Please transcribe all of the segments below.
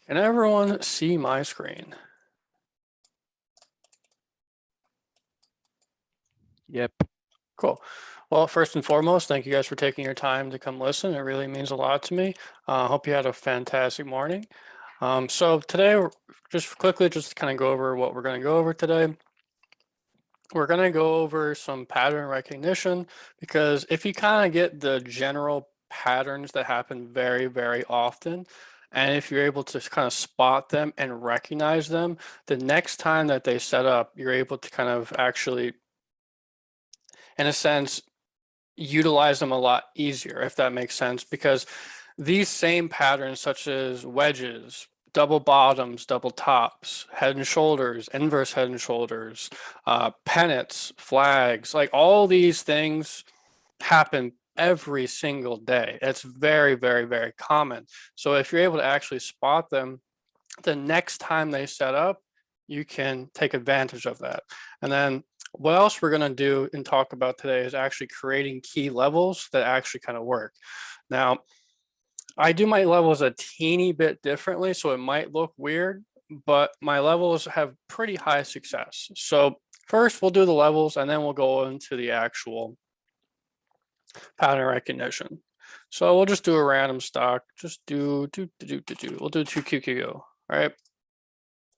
Can everyone see my screen? Yep. Cool. Well, first and foremost, thank you guys for taking your time to come listen. It really means a lot to me. I hope you had a fantastic morning. So today, just quickly, just to kind of go over what we're going to go over today. We're going to go over some pattern recognition, because if you kind of get the general patterns that happen very, very often, and if you're able to kind of spot them and recognize them, the next time that they set up, you're able to kind of actually, in a sense, utilize them a lot easier, if that makes sense, because these same patterns, such as wedges, double bottoms, double tops, head and shoulders, inverse head and shoulders, pennants, flags, like all these things happen every single day. It's very, very, very common. So if you're able to actually spot them the next time they set up, you can take advantage of that. And then what else we're going to do and talk about today is actually creating key levels that actually kind of work. Now, I do my levels a teeny bit differently, so it might look weird, but my levels have pretty high success. So first we'll do the levels, and then we'll go into the actual pattern recognition. So we'll just do a random stock. Just we'll do 2QQ, all right?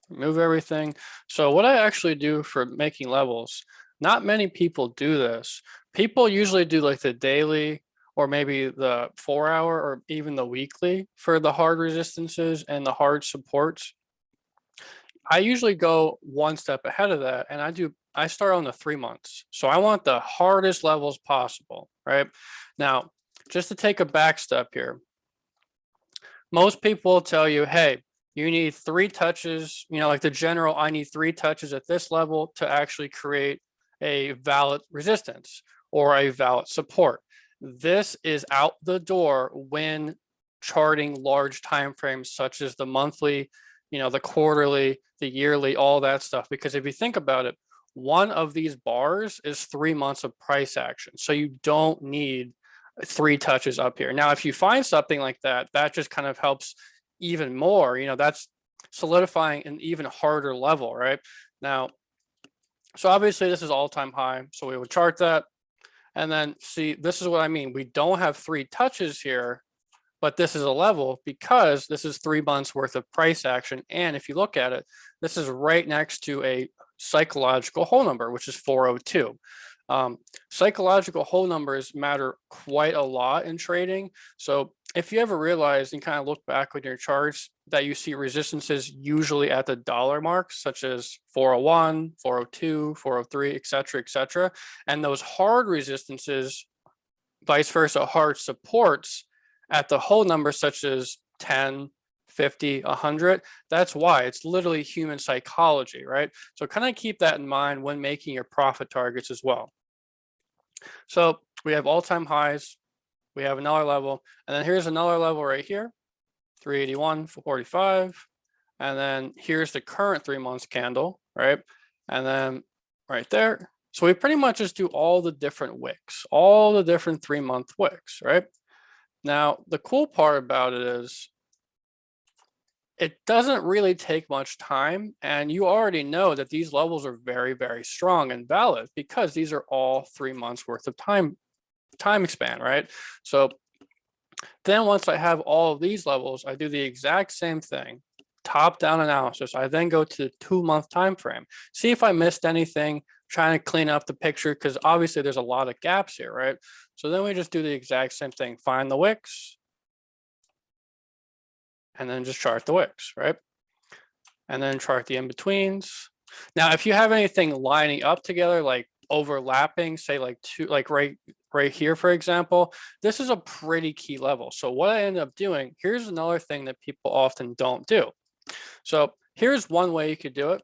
Remove everything. So what I actually do for making levels, not many people do this. People usually do like the daily or maybe the 4-hour or even the weekly for the hard resistances and the hard supports. I usually go one step ahead of that, and I start on the 3 months. So I want the hardest levels possible, right? Now, just to take a back step here, most people will tell you, hey, you need 3 touches, like the general, I need 3 touches at this level to actually create a valid resistance or a valid support. This is out the door when charting large time frames such as the monthly, the quarterly, the yearly, all that stuff. Because if you think about it, one of these bars is 3 months of price action. So you don't need 3 touches up here. Now, if you find something like that, that just kind of helps even more, that's solidifying an even harder level, right? Now, so obviously this is all-time high. So we would chart that. And then see, this is what I mean. We don't have 3 touches here, but this is a level because this is 3 months worth of price action. And if you look at it, this is right next to a psychological whole number, which is 402. Psychological whole numbers matter quite a lot in trading. So if you ever realize and kind of look back on your charts that you see resistances usually at the dollar marks, such as 401, 402, 403, etc., and those hard resistances, vice versa, hard supports at the whole number, such as 10, 50, 100, that's why. It's literally human psychology, right? So kind of keep that in mind when making your profit targets as well. So we have all-time highs, we have another level, and then here's another level right here, 381.45, and then here's the current 3 months candle, right? And then right there. So we pretty much just do all the different wicks, all the different 3-month wicks, right? Now, the cool part about it is it doesn't really take much time, and you already know that these levels are very, very strong and valid because these are all 3 months worth of time span, right? So then once I have all of these levels, I do the exact same thing, top-down analysis. I then go to the 2-month time frame, see if I missed anything, trying to clean up the picture because obviously there's a lot of gaps here, right? So then we just do the exact same thing, find the wicks, and then just chart the wicks, right? And then chart the in-betweens. Now, if you have anything lining up together, like overlapping, say like right here, for example, this is a pretty key level. So what I end up doing, here's another thing that people often don't do. So here's one way you could do it.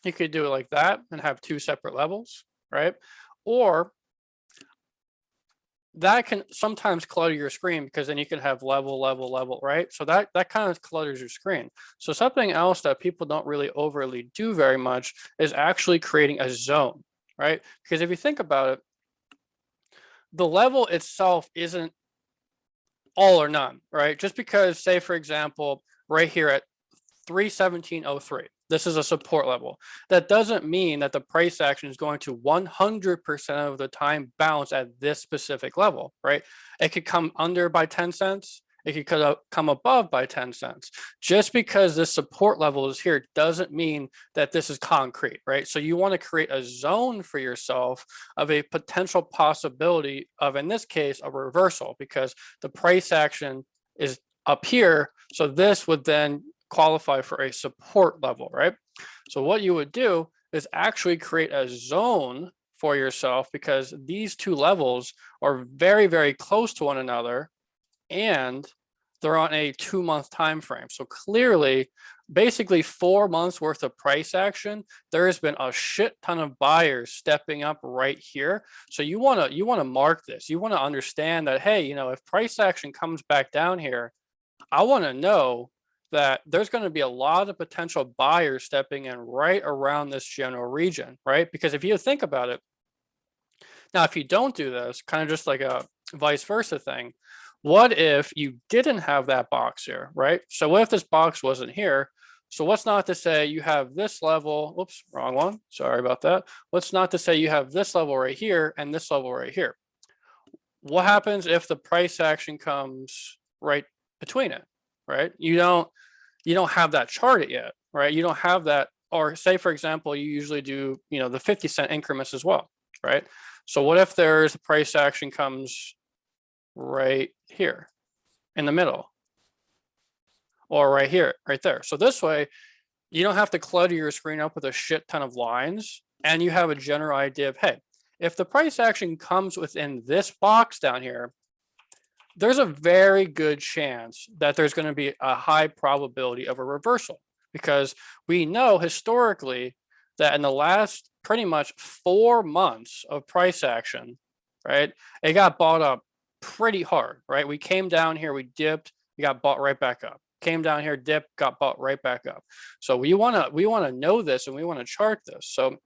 You could do it like that and have 2 separate levels, right? Or that can sometimes clutter your screen because then you can have level, right? So that kind of clutters your screen. So something else that people don't really overly do very much is actually creating a zone, right? Because if you think about it, the level itself isn't all or none, right? Just because, say, for example, right here at 317.03. This is a support level. That doesn't mean that the price action is going to 100% of the time bounce at this specific level, right? It could come under by 10 cents. It could come above by 10 cents. Just because this support level is here doesn't mean that this is concrete, right? So you want to create a zone for yourself of a potential possibility of, in this case, a reversal, because the price action is up here. So this would then qualify for a support level, right? So what you would do is actually create a zone for yourself, because these two levels are very, very close to one another, and they're on a 2-month time frame. So clearly, basically 4 months worth of price action, there has been a shit ton of buyers stepping up right here. So you want to mark this. You want to understand that, hey, you know, if price action comes back down here, I want to know that there's going to be a lot of potential buyers stepping in right around this general region, right? Because if you think about it, now, if you don't do this, kind of just like a vice versa thing, what if you didn't have that box here, right? So what if this box wasn't here? So what's not to say you have this level, oops, wrong one, sorry about that. What's not to say you have this level right here and this level right here? What happens if the price action comes right between it, right? You don't have that chart yet, right? You don't have that, or say, for example, you usually do, you know, the 50-cent increments as well, right? So what if there's a price action comes right here in the middle, or right here, right there? So this way, you don't have to clutter your screen up with a shit ton of lines, and you have a general idea of, hey, if the price action comes within this box down here, there's a very good chance that there's going to be a high probability of a reversal, because we know historically that in the last pretty much 4 months of price action, right, it got bought up pretty hard, right? We came down here, we dipped, we got bought right back up. Came down here, dipped, got bought right back up. So we want to know this, and we want to chart this. So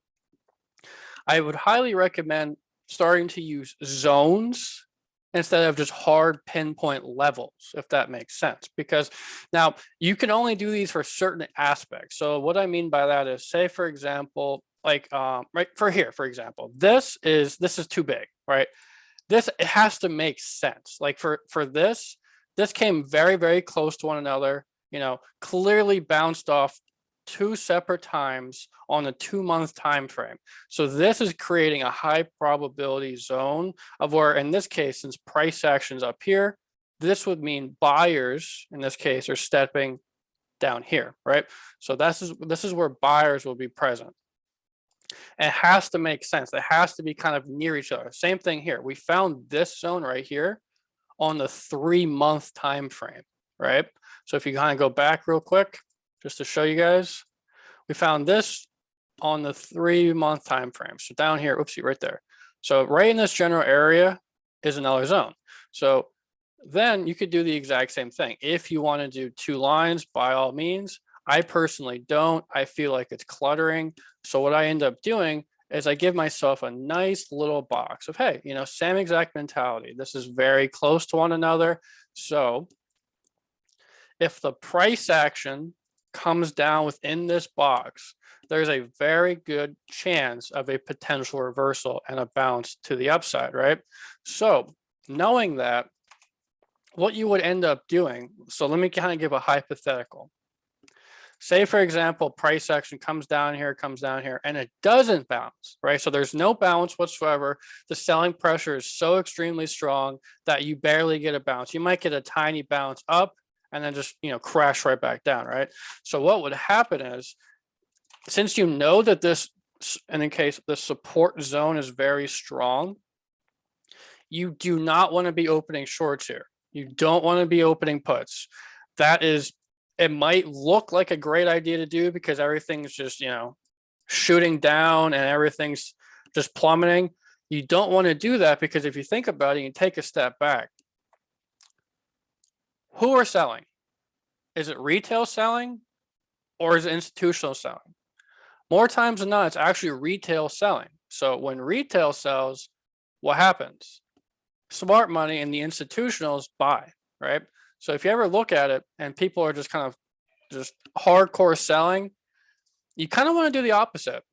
I would highly recommend starting to use zones instead of just hard pinpoint levels, if that makes sense. Because now you can only do these for certain aspects. So what I mean by that is, say, for example, like right for here, for example, this is too big, right? This, it has to make sense. Like for this came very, very close to one another, you know, clearly bounced off 2 separate times on a 2-month time frame. So this is creating a high probability zone of where, in this case, since price action's up here, this would mean buyers in this case are stepping down here, right? So this is where buyers will be present. It has to make sense. It has to be kind of near each other. Same thing here. We found this zone right here on the 3-month time frame, right? So if you kind of go back real quick, just to show you guys, we found this on the 3-month time frame. So down here, oopsie, right there. So right in this general area is another zone. So then you could do the exact same thing. If you want to do 2 lines, by all means. I personally don't. I feel like it's cluttering. So what I end up doing is I give myself a nice little box of, hey, you know, same exact mentality. This is very close to one another. So if the price action comes down within this box, there's a very good chance of a potential reversal and a bounce to the upside, right? So knowing that, what you would end up doing, so let me kind of give a hypothetical. Say, for example, price action comes down here, and it doesn't bounce, right? So there's no bounce whatsoever. The selling pressure is so extremely strong that you barely get a bounce. You might get a tiny bounce up and then just, you know, crash right back down, right? So what would happen is, since you know that this, and in case the support zone is very strong, you do not want to be opening shorts here. You don't want to be opening puts. That is, it might look like a great idea to do because everything's just, you know, shooting down and everything's just plummeting. You don't want to do that, because if you think about it, you take a step back. Who are selling? Is it retail selling or is it institutional selling? More times than not, it's actually retail selling. So when retail sells, what happens? Smart money and the institutionals buy, right? So if you ever look at it and people are just kind of just hardcore selling, you kind of want to do the opposite.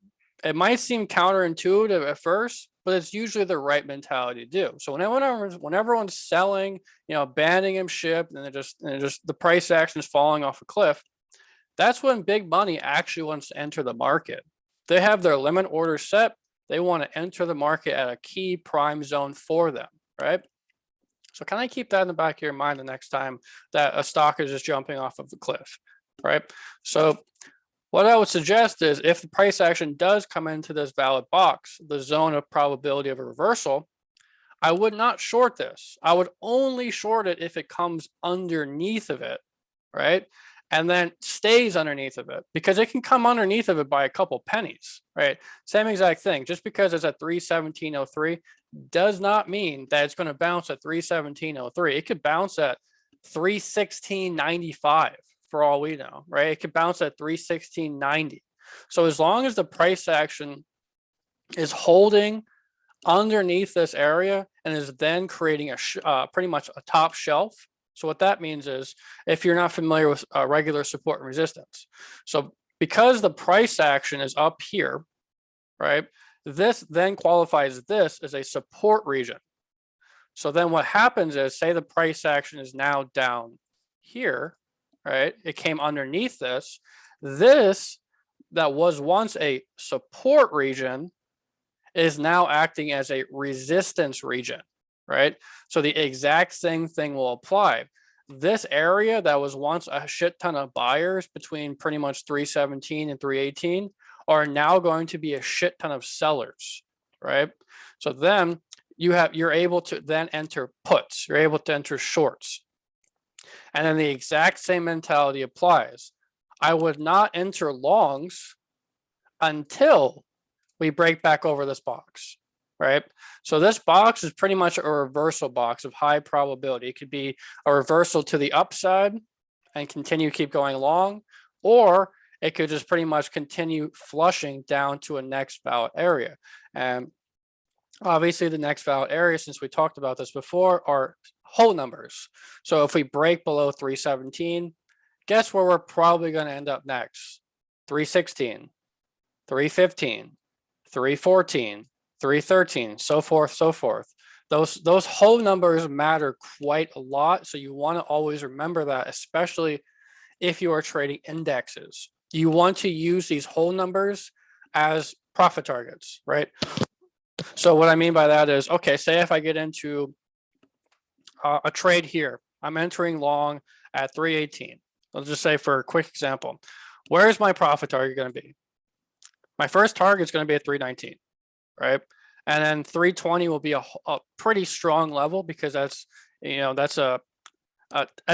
It might seem counterintuitive at first, but it's usually the right mentality to do. So when everyone's selling, abandoning ship, and just the price action is falling off a cliff, that's when big money actually wants to enter the market. They have their limit order set. They want to enter the market at a key prime zone for them, right? So kind of keep that in the back of your mind the next time that a stock is just jumping off of the cliff, right? So what I would suggest is if the price action does come into this valid box, the zone of probability of a reversal, I would not short this. I would only short it if it comes underneath of it, right? And then stays underneath of it, because it can come underneath of it by a couple pennies, right? Same exact thing. Just because it's at 317.03 does not mean that it's going to bounce at 317.03. It could bounce at 316.95 for all we know, right? It could bounce at 316.90. So as long as the price action is holding underneath this area and is then creating a pretty much a top shelf. So what that means is, if you're not familiar with regular support and resistance, so because the price action is up here, right, this then qualifies this as a support region. So then what happens is, say the price action is now down here, right, it came underneath this that was once a support region is now acting as a resistance region, right? So the exact same thing will apply. This area that was once a shit ton of buyers between pretty much 317 and 318 are now going to be a shit ton of sellers, right? So then you're able to then enter puts, you're able to enter shorts. And then the exact same mentality applies. I would not enter longs until we break back over this box, right? So this box is pretty much a reversal box of high probability. It could be a reversal to the upside and continue keep going long, or it could just pretty much continue flushing down to a next valid area. And obviously the next valid area, since we talked about this before, are whole numbers. So if we break below 317, guess where we're probably going to end up next? 316, 315. 314, 313, so forth, so forth. Those whole numbers matter quite a lot. So you want to always remember that, especially if you are trading indexes. You want to use these whole numbers as profit targets, right? So what I mean by that is, okay, say if I get into a trade here, I'm entering long at 318. Let's just say, for a quick example, where is my profit target going to be? My first target is going to be at 319, right? And then 320 will be a pretty strong level, because that's that's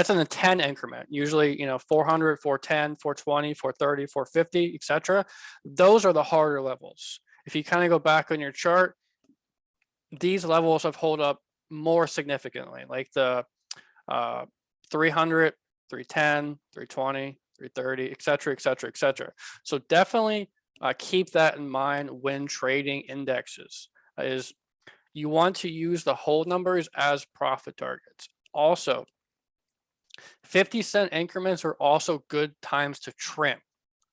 in a 10 increment. Usually, 400, 410, 420, 430, 450, etc. Those are the harder levels. If you kind of go back on your chart, these levels have held up more significantly, like the 300, 310, 320, 330, etc., etc., etc. So definitely keep that in mind when trading indexes. Is you want to use the whole numbers as profit targets. Also, 50-cent increments are also good times to trim.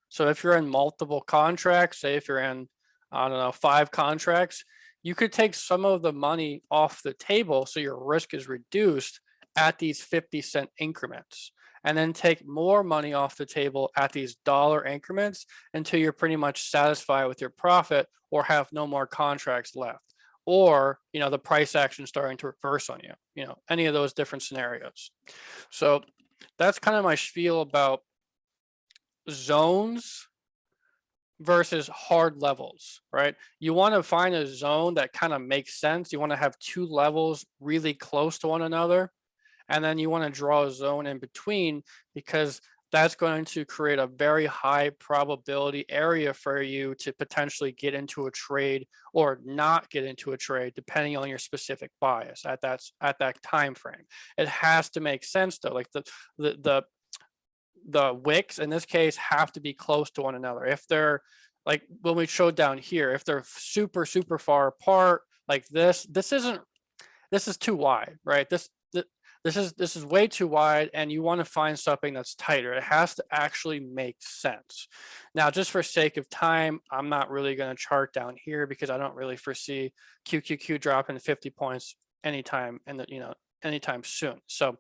So if you're in multiple contracts, say if you're in, 5 contracts, you could take some of the money off the table so your risk is reduced at these 50-cent increments, and then take more money off the table at these dollar increments until you're pretty much satisfied with your profit or have no more contracts left, or the price action starting to reverse on you, any of those different scenarios. So that's kind of my spiel about zones versus hard levels, right? You want to find a zone that kind of makes sense. You want to have 2 levels really close to one another, and then you want to draw a zone in between, because that's going to create a very high probability area for you to potentially get into a trade or not get into a trade, depending on your specific bias at that time frame. It has to make sense though. Like the wicks in this case have to be close to one another. If they're, like when we showed down here, if they're super far apart like this is too wide, right? this is way too wide, and you want to find something that's tighter. It has to actually make sense. Now, just for sake of time, I'm not really going to chart down here because I don't really foresee QQQ dropping 50 points anytime in the anytime soon. So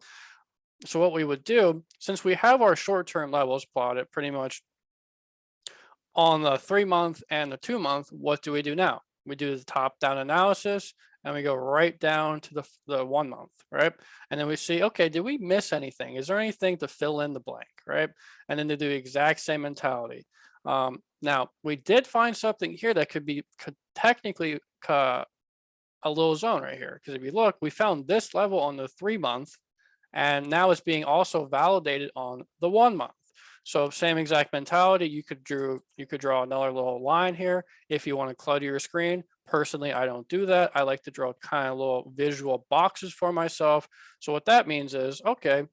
what we would do, since we have our short-term levels plotted pretty much on the 3-month and the 2-month, what do we do now? We do the top-down analysis, and we go right down to the 1 month, right? And then we see, okay, did we miss anything? Is there anything to fill in the blank, right? And then they do the exact same mentality. Now, we did find something here that could technically a little zone right here, because if you look, we found this level on the 3-month, and now it's being also validated on the 1 month. So same exact mentality. You could draw another little line here if you want to clutter your screen. Personally, I don't do that. I like to draw kind of little visual boxes for myself. So what that means is, okay,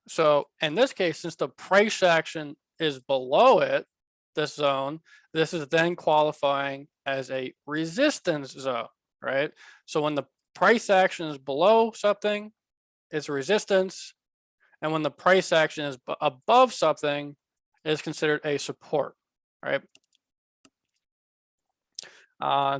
so in this case, since the price action is below it, this zone, this is then qualifying as a resistance zone, right? So when the price action is below something, it's resistance. And when the price action is above something, it's considered a support, right?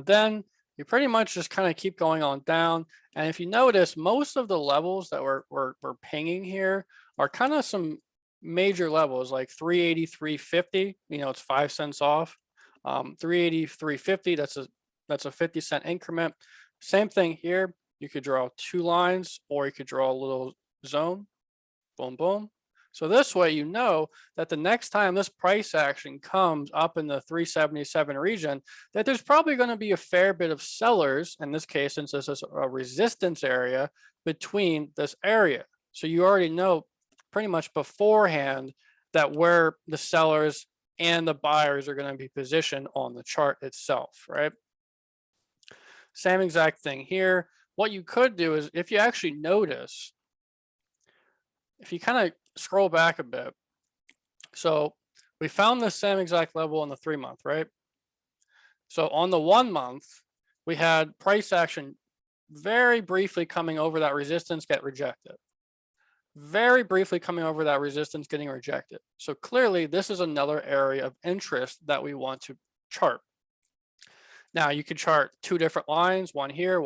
Then you pretty much just kind of keep going on down. And if you notice, most of the levels that we're pinging here are kind of some major levels, like 380, 350. It's 5 cents off. 380, 350. That's a 50-cent increment. Same thing here. You could draw 2 lines, or you could draw a little zone. Boom, boom. So this way, you know that the next time this price action comes up in the 377 region, that there's probably going to be a fair bit of sellers, in this case, since this is a resistance area, between this area. So you already know pretty much beforehand that where the sellers and the buyers are going to be positioned on the chart itself, right? Same exact thing here. What you could do is, if you actually notice, if you kind of scroll back a bit, so we found the same exact level on the 3-month, right? So on the 1 month, we had price action very briefly coming over that resistance, get rejected. Very briefly coming over that resistance, getting rejected. So clearly, this is another area of interest that we want to chart. Now, you could chart 2 different lines, one here,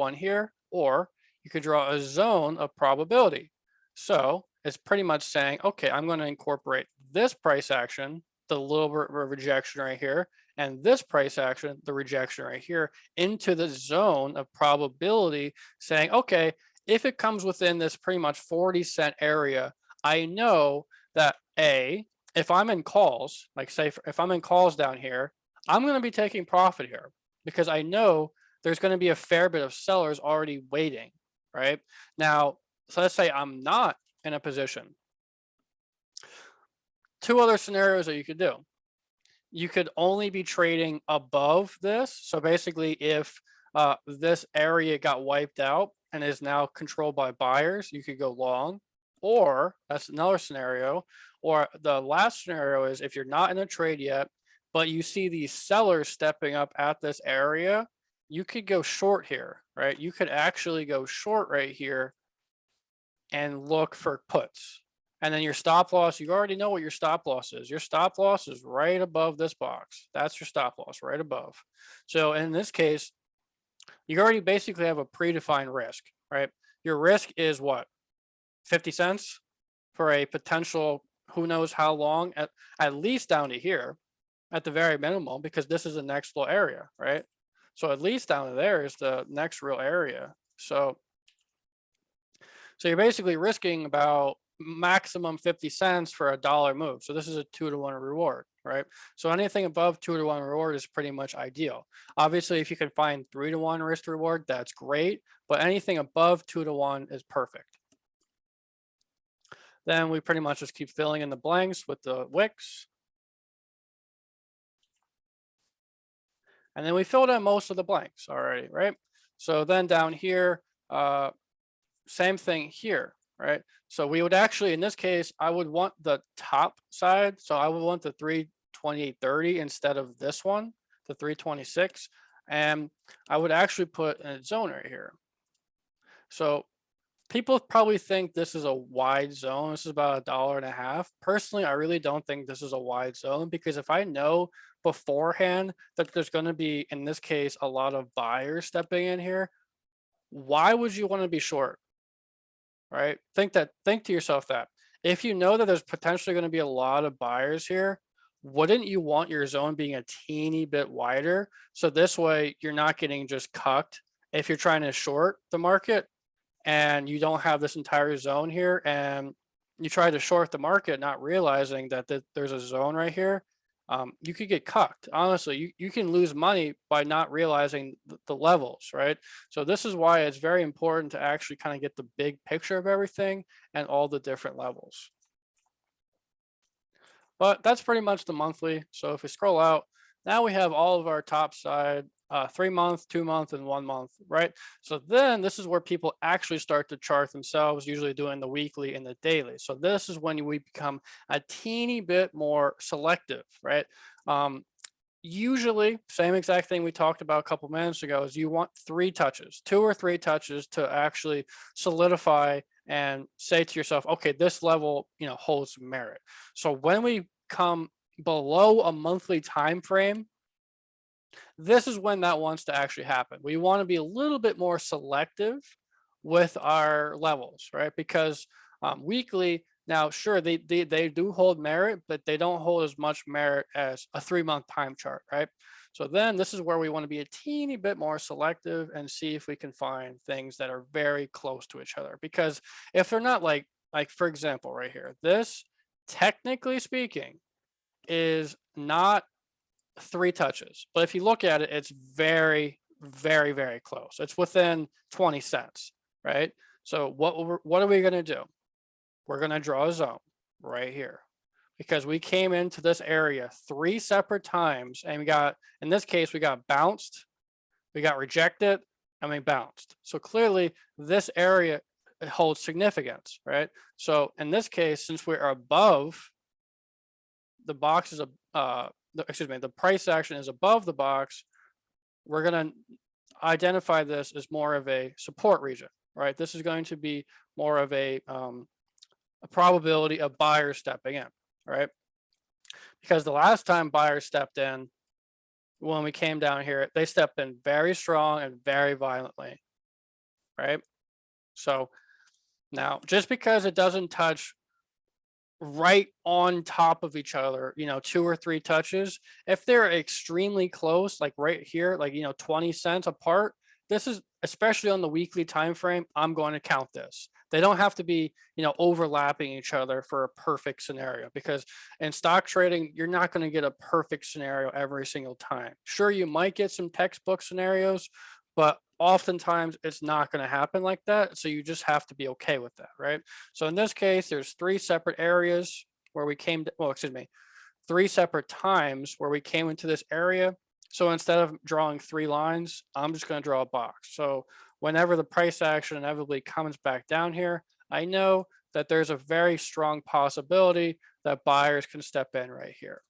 or you could draw a zone of probability. So it's pretty much saying, okay, I'm going to incorporate this price action, the little bit of rejection right here, and this price action, the rejection right here, into the zone of probability, saying, okay, if it comes within this pretty much 40-cent area, I know that if I'm in calls, like say if I'm in calls down here, I'm going to be taking profit here because I know there's going to be a fair bit of sellers already waiting, right? Now, so let's say I'm not in a position. 2 other scenarios that you could do. You could only be trading above this. So basically, if this area got wiped out and is now controlled by buyers, you could go long. Or that's another scenario. Or the last scenario is if you're not in a trade yet, but you see these sellers stepping up at this area, you could go short here, right? You could actually go short right here and look for puts. And then your stop loss, you already know what your stop loss is. Your stop loss is right above this box. That's your stop loss right above. So in this case, you already basically have a predefined risk, right? Your risk is what? 50 cents for a potential, who knows how long, at least down to here, at the very minimum, because this is the next little area, right? So at least down to there is the next real area. So you're basically risking about maximum 50 cents for a $1 move. So this is a 2-to-1 reward, right? So anything above 2-to-1 reward is pretty much ideal. Obviously, if you can find 3-to-1 risk reward, that's great. But anything above 2-to-1 is perfect. Then we pretty much just keep filling in the blanks with the wicks. And then we filled in most of the blanks already, right? So then down here, same thing here, right? So we would actually, in this case, I would want the top side. So I would want the 328.30 instead of this one, the 326. And I would actually put a zone right here. So People probably think this is a wide zone. This is about $1.50. Personally, I really don't think this is a wide zone because if I know beforehand that there's going to be, in this case, a lot of buyers stepping in here, why would you want to be short, right? Think to yourself that if you know that there's potentially going to be a lot of buyers here, wouldn't you want your zone being a teeny bit wider? So this way you're not getting just cucked if you're trying to short the market and you don't have this entire zone here and you try to short the market not realizing that there's a zone right here. You could get cucked. Honestly, you can lose money by not realizing the levels, right? So this is why it's very important to actually kind of get the big picture of everything and all the different levels. But that's pretty much the monthly. So if we scroll out, now we have all of our top side, 3 month, 2 month, and 1 month, right? So then this is where people actually start to chart themselves, usually doing the weekly and the daily. So this is when we become a teeny bit more selective, right? Usually, same exact thing we talked about a couple minutes ago is you want 3 touches, 2 or 3 touches to actually solidify and say to yourself, okay, this level, holds merit. So when we come below a monthly time frame, this is when that wants to actually happen. We want to be a little bit more selective with our levels, right? Because weekly, now sure, they do hold merit, but they don't hold as much merit as a 3 month time chart, right? So then this is where we want to be a teeny bit more selective and see if we can find things that are very close to each other. Because if they're not like for example, right here, this technically speaking is not 3 touches. But if you look at it, it's very, very, very close. It's within 20 cents, right? So what are we going to do? We're going to draw a zone right here because we came into this area 3 separate times and we got, in this case, we got bounced, we got rejected, and we bounced. So clearly this area holds significance, right? So in this case, since we're above the box is the price action is above the box, we're going to identify this as more of a support region, right? This is going to be more of a probability of buyers stepping in, right? Because the last time buyers stepped in, when we came down here, they stepped in very strong and very violently, right? So now, just because it doesn't touch right on top of each other, 2 or 3 touches, if they're extremely close, like right here, like 20 cents apart, this is, especially on the weekly time frame, I'm going to count this. They don't have to be overlapping each other for a perfect scenario, because in stock trading you're not going to get a perfect scenario every single time. Sure, you might get some textbook scenarios, but oftentimes it's not going to happen like that. So you just have to be okay with that, right? So in this case, there's 3 separate areas where we came, 3 separate times where we came into this area. So instead of drawing 3 lines, I'm just going to draw a box. So whenever the price action inevitably comes back down here, I know that there's a very strong possibility that buyers can step in right here.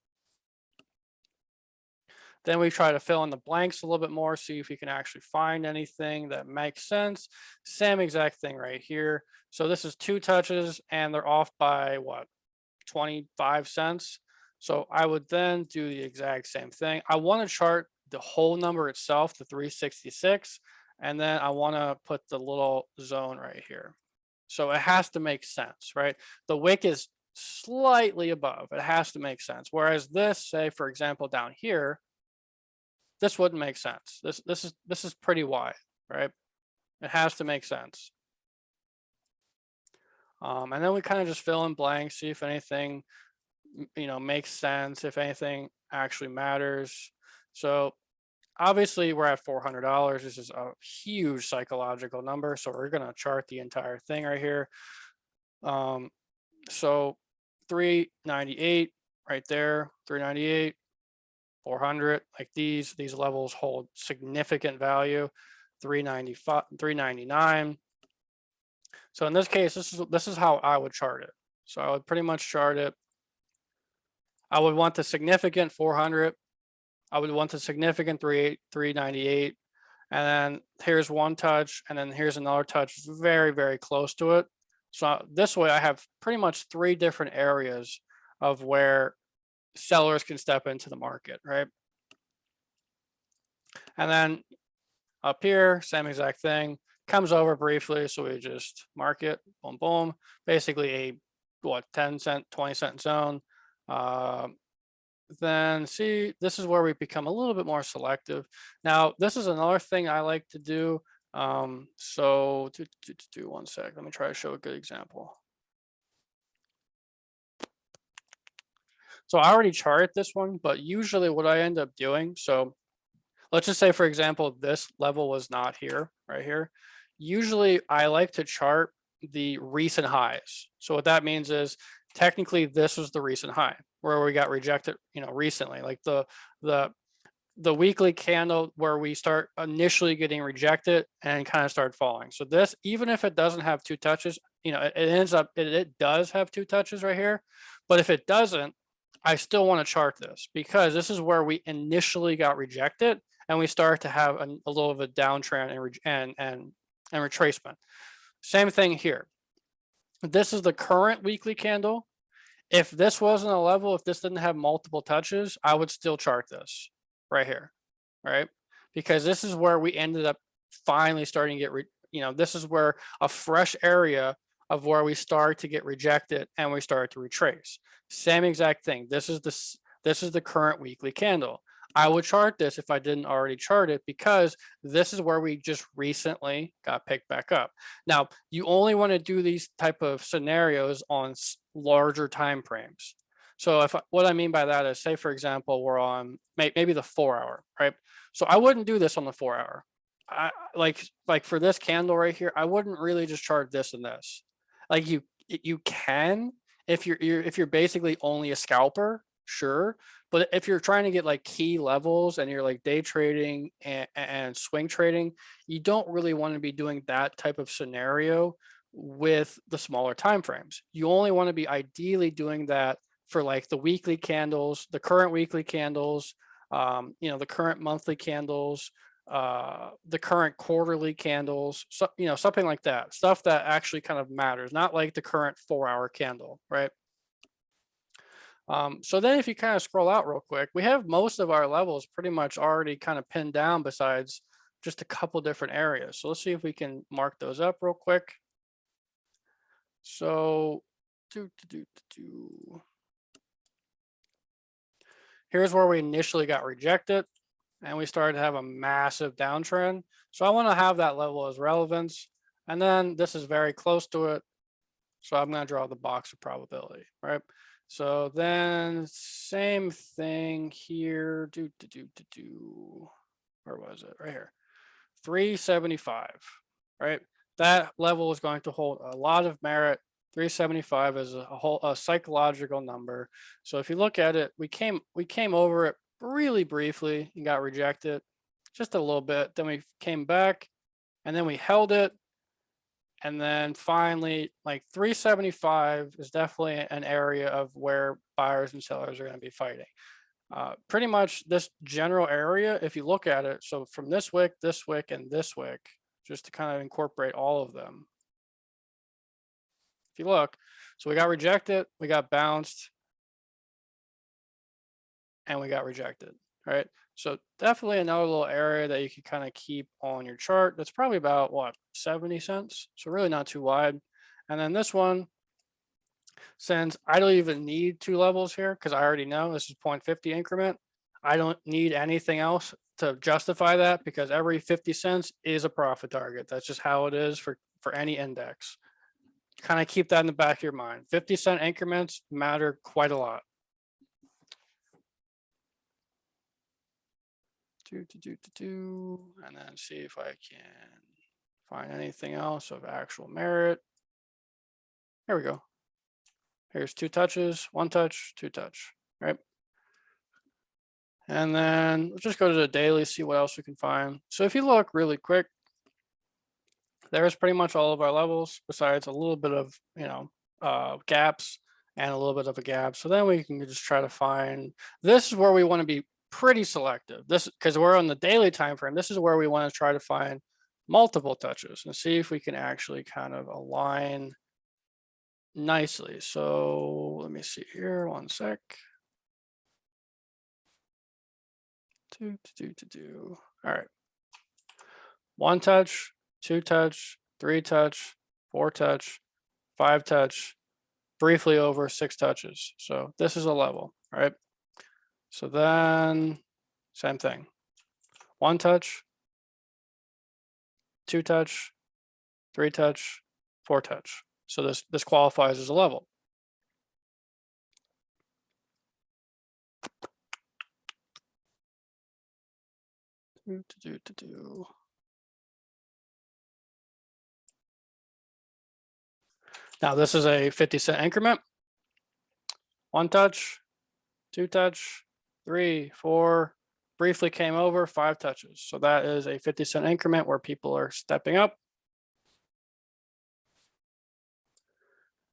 Then we try to fill in the blanks a little bit more, see if we can actually find anything that makes sense. Same exact thing right here. So this is 2 touches and they're off by what, 25 cents. So I would then do the exact same thing. I want to chart the whole number itself, the 366, and then I want to put the little zone right here. So it has to make sense, right? The wick is slightly above. It has to make sense. Whereas this, say for example, down here, this wouldn't make sense. This is pretty wide, right? It has to make sense. And then we kind of just fill in blanks, see if anything, makes sense, if anything actually matters. So obviously we're at $400. This is a huge psychological number. So we're going to chart the entire thing right here. So 398 right there, 398. 400, like these levels hold significant value. 395, 399. So in this case, this is how I would chart it. So I would pretty much chart it. I would want the significant 400. I would want the significant 398, And then here's one touch, and then here's another touch very, very close to it. So this way I have pretty much 3 different areas of where sellers can step into the market, right? And then up here, same exact thing, comes over briefly. So we just mark it, boom, boom, basically a what, 10 cent, 20 cent zone. Then see, this is where we become a little bit more selective. Now, this is another thing I like to do. So do one sec. Let me try to show a good example. So I already charted this one, but usually what I end up doing, so let's just say, for example, this level was not here, right here. Usually I like to chart the recent highs. So what that means is technically this was the recent high where we got rejected, recently, like the weekly candle where we start initially getting rejected and kind of start falling. So this, even if it doesn't have 2 touches, it ends up, it does have 2 touches right here. But if it doesn't, I still want to chart this because this is where we initially got rejected and we start to have a little of a downtrend and retracement. Same thing here. This is the current weekly candle. If this wasn't a level, if this didn't have multiple touches, I would still chart this right here, right? Because this is where we ended up finally starting to get, this is where a fresh area of where we start to get rejected and we start to retrace. Same exact thing. This is the current weekly candle. I would chart this if I didn't already chart it because this is where we just recently got picked back up. Now, you only want to do these type of scenarios on larger time frames. So what I mean by that is, say, for example, we're on maybe the 4-hour, right? So I wouldn't do this on the 4-hour. I like for this candle right here, I wouldn't really just chart this and this. Like you can if you're basically only a scalper, sure. But if you're trying to get like key levels and you're like day trading and swing trading, you don't really want to be doing that type of scenario with the smaller time frames. You only want to be ideally doing that for like the weekly candles, the current weekly candles, the current monthly candles, the current quarterly candles, so, something like that, stuff that actually kind of matters, not like the current 4-hour candle, right? So then if you kind of scroll out real quick, we have most of our levels pretty much already kind of pinned down besides just a couple different areas. So let's see if we can mark those up real quick. So here's where we initially got rejected and we started to have a massive downtrend. So I want to have that level as relevance. And then this is very close to it. So I'm going to draw the box of probability, right? So then same thing here. Where was it? Right here. 375, right? That level is going to hold a lot of merit. 375 is a psychological number. So if you look at it, we came over it really briefly and got rejected just a little bit. Then we came back and then we held it. And then finally, like 375 is definitely an area of where buyers and sellers are going to be fighting. Pretty much this general area, if you look at it, so from this wick, and this wick, just to kind of incorporate all of them. If you look, so we got rejected, we got bounced, and we got rejected, right? So definitely another little area that you can kind of keep on your chart. That's probably about what, 70 cents. So really not too wide. And then this one, since I don't even need 2 levels here, because I already know this is 0.50 increment, I don't need anything else to justify that because every 50 cents is a profit target. That's just how it is for any index. Kind of keep that in the back of your mind. 50-cent increments matter quite a lot. And then see if I can find anything else of actual merit. Here we go. Here's 2 touches, 1 touch, 2 touch, right? And then let's just go to the daily, see what else we can find. So if you look really quick, there's pretty much all of our levels besides a little bit of, gaps and a little bit of a gap. So then we can just try to find, this is where we want to be pretty selective. This because we're on the daily time frame. This is where we want to try to find multiple touches and see if we can actually kind of align nicely. So let me see here, one sec. All right. One touch, two touch, three touch, four touch, five touch, briefly over six touches. So this is a level, right? So then same thing. One touch, two touch, three touch, four touch. So this qualifies as a level. Now this is a 50-cent increment. One touch, two touch, three, four, briefly came over, five touches. So that is a 50-cent increment where people are stepping up.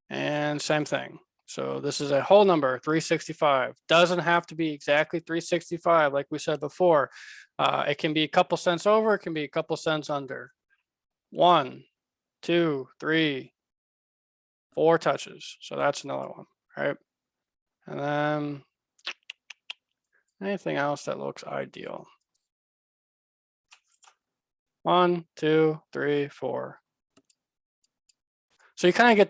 And same thing. So this is a whole number, 365. Doesn't have to be exactly 365, like we said before. It can be a couple cents over, it can be a couple cents under. One, two, three, four touches. So that's another one, right? And then anything else that looks ideal. One, two, three, four. So you kind of get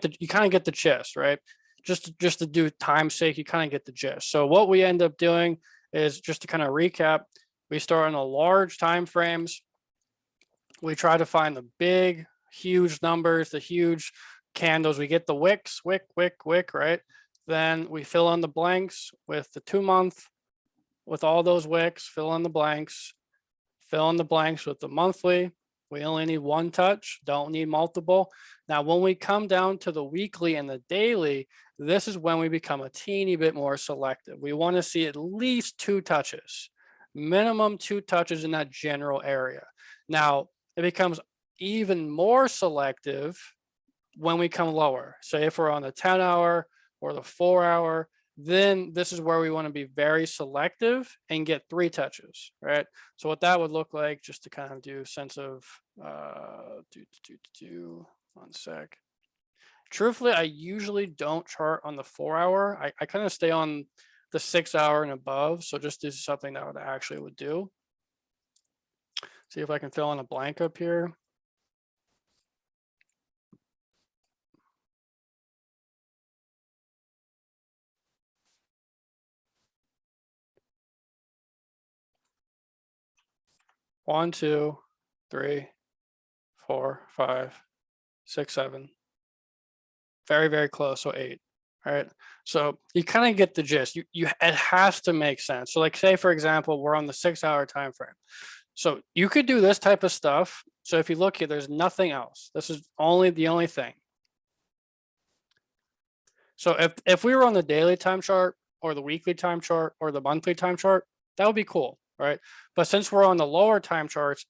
the gist, right? Just to do time's sake, you kind of get the gist. So what we end up doing is, just to kind of recap, we start on the large time frames. We try to find the big, huge numbers, the huge candles. We get the wicks, wick, right? Then we fill in the blanks with the 2 month, with all those wicks, fill in the blanks with the monthly. We only need one touch, don't need multiple. Now, when we come down to the weekly and the daily, this is when we become a teeny bit more selective. We want to see at least 2 touches, minimum 2 touches in that general area. Now, it becomes even more selective when we come lower. Say if we're on the 10-hour or the 4-hour, then this is where we want to be very selective and get 3 touches, right? So what that would look like, just to kind of do sense of, one sec. Truthfully, I usually don't chart on the 4-hour. I kind of stay on the 6-hour and above. So just this is something that I actually would do. See if I can fill in a blank up here. One, two, three, four, five, six, seven. Very, very close. So 8. All right. So you kind of get the gist. It has to make sense. So like, say, for example, we're on the 6-hour time frame. So you could do this type of stuff. So if you look here, there's nothing else. This is the only thing. So if we were on the daily time chart or the weekly time chart or the monthly time chart, that would be cool, right? But since we're on the lower time charts,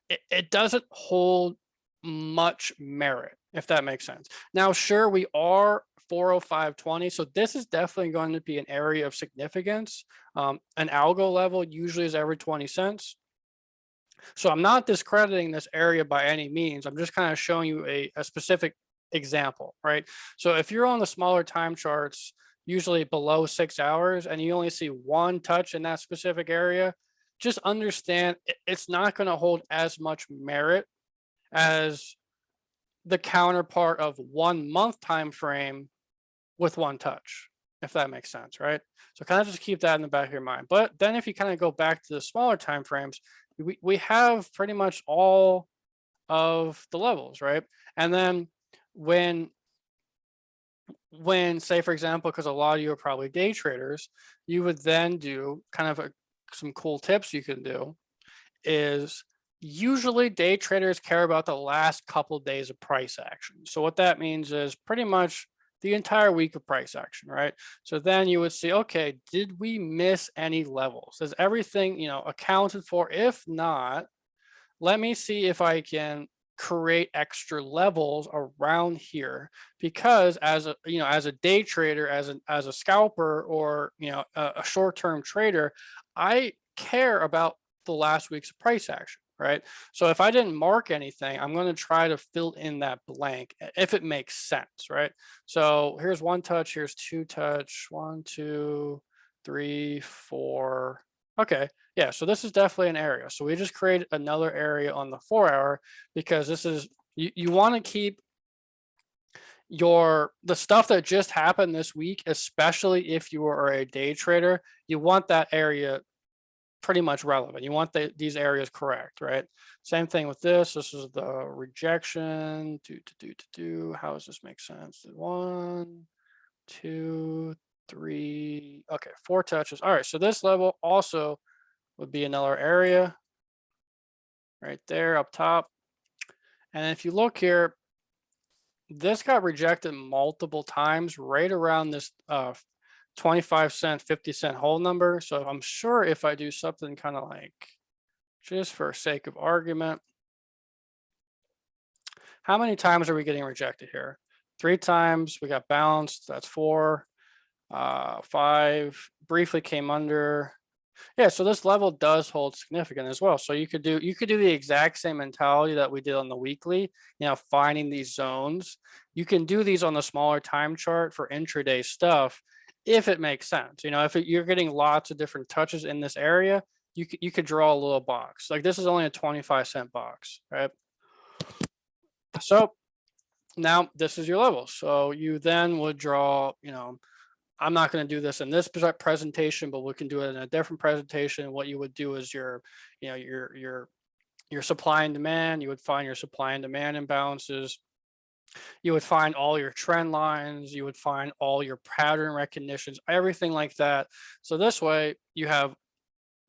it doesn't hold much merit, if that makes sense. Now, sure, we are 405.20, so this is definitely going to be an area of significance. An algo level usually is every 20 cents. So I'm not discrediting this area by any means. I'm just kind of showing you a specific example, right? So if you're on the smaller time charts, usually below 6 hours, and you only see one touch in that specific area, just understand it's not going to hold as much merit as the counterpart of 1 month time frame with one touch, if that makes sense, right? So kind of just keep that in the back of your mind. But then if you kind of go back to the smaller time frames, we have pretty much all of the levels, right? And then when say, for example, because a lot of you are probably day traders, you would then do kind of some cool tips you can do is, usually day traders care about the last couple of days of price action. So what that means is pretty much the entire week of price action, right? So then you would see, okay, did we miss any levels? Is everything, accounted for? If not, let me see if I can create extra levels around here, because as a day trader, as a scalper, or a short-term trader, I care about the last week's price action, right? So if I didn't mark anything, I'm going to try to fill in that blank if it makes sense, right? So here's one touch, here's two touch, 1, 2, 3, 4. Okay, yeah, so this is definitely an area. So we just create another area on the 4-hour because this is, you want to keep the stuff that just happened this week, especially if you are a day trader, you want that area pretty much relevant. You want these areas correct, right? Same thing with this. This is the rejection. How does this make sense? 1, 2, 3. Okay, 4 touches. All right, so this level also would be another area right there up top. And if you look here, this got rejected multiple times right around this 25-cent, 50-cent hold number. So I'm sure if I do something kind of like, just for sake of argument, how many times are we getting rejected here? 3 times. We got bounced. That's 4. 5 briefly came under. Yeah, so this level does hold significant as well. So you could do the exact same mentality that we did on the weekly, finding these zones. You can do these on the smaller time chart for intraday stuff if it makes sense. If you're getting lots of different touches in this area, you could draw a little box. Like this is only a 25-cent box, right? So now this is your level. So you then would draw, I'm not going to do this in this presentation, but we can do it in a different presentation. What you would do is your supply and demand. You would find your supply and demand imbalances. You would find all your trend lines. You would find all your pattern recognitions, everything like that. So this way you have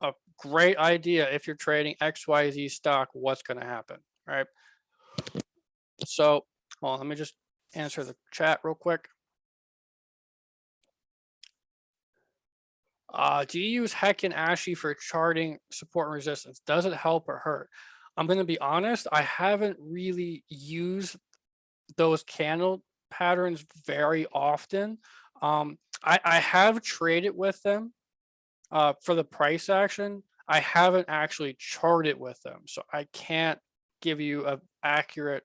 a great idea if you're trading XYZ stock, what's going to happen, right? So, well, let me just answer the chat real quick. Do you use Heck and Ashy for charting support and resistance? Does it help or hurt? I'm going to be honest, I haven't really used those candle patterns very often. I have traded with them for the price action. I haven't actually charted with them, so I can't give you an accurate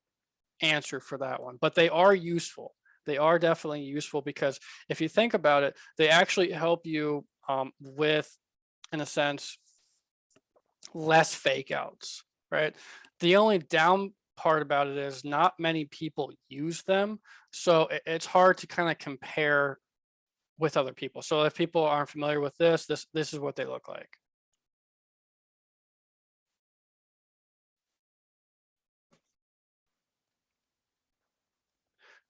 answer for that one, but they are useful. They are definitely useful because if you think about it, they actually help you with, in a sense, less fake outs, right? The only down part about it is not many people use them. So it's hard to kind of compare with other people. So if people aren't familiar with this is what they look like.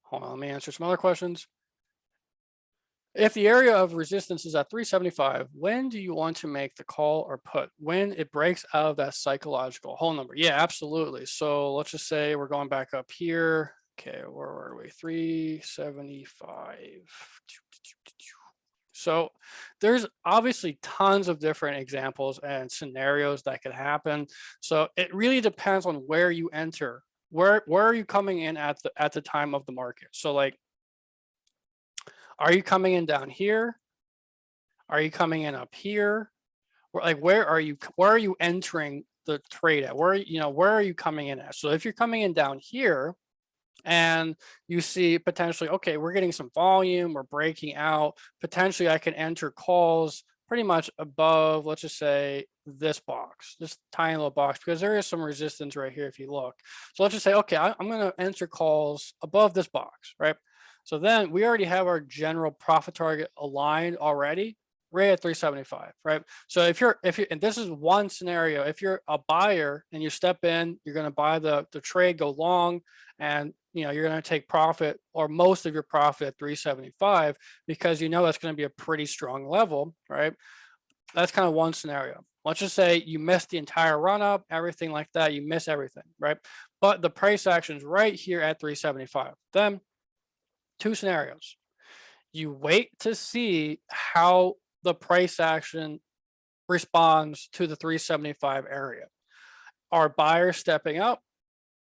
Hold on, let me answer some other questions. If the area of resistance is at 375, when do you want to make the call or put? When it breaks out of that psychological whole number? Yeah, absolutely. So let's just say we're going back up here. Okay, where were we? 375. So there's obviously tons of different examples and scenarios that could happen. So it really depends on where you enter. Where are you coming in at the time of the market? So like, are you coming in down here? Are you coming in up here? Like, where are you entering the trade at? Where are you coming in at? So if you're coming in down here and you see potentially, okay, we're getting some volume, we're breaking out, potentially I can enter calls pretty much above, let's just say this box, this tiny little box, because there is some resistance right here if you look. So let's just say, okay, I'm going to enter calls above this box, right? So then we already have our general profit target aligned already, right at 375, right? So if you're, and this is one scenario, if you're a buyer and you step in, you're going to buy the trade, go long, and you're going to take profit or most of your profit at 375 because that's going to be a pretty strong level, right? That's kind of one scenario. Let's just say you missed the entire run up, everything like that, you miss everything, right? But the price action's right here at 375. Then two scenarios. You wait to see how the price action responds to the 375 area. Are buyers stepping up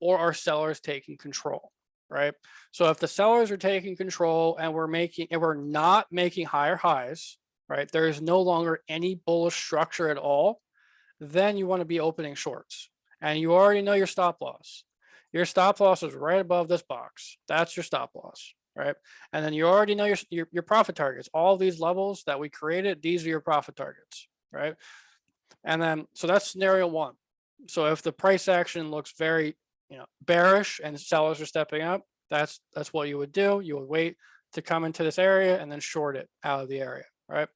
or are sellers taking control, right? So if the sellers are taking control and we're not making higher highs, right? There is no longer any bullish structure at all, then you want to be opening shorts. And you already know your stop loss. Your stop loss is right above this box. That's your stop loss, right? And then you already know your profit targets. All these levels that we created, these are your profit targets, right? And then, so that's scenario one. So if the price action looks very, bearish and sellers are stepping up, that's what you would do. You would wait to come into this area and then short it out of the area, right?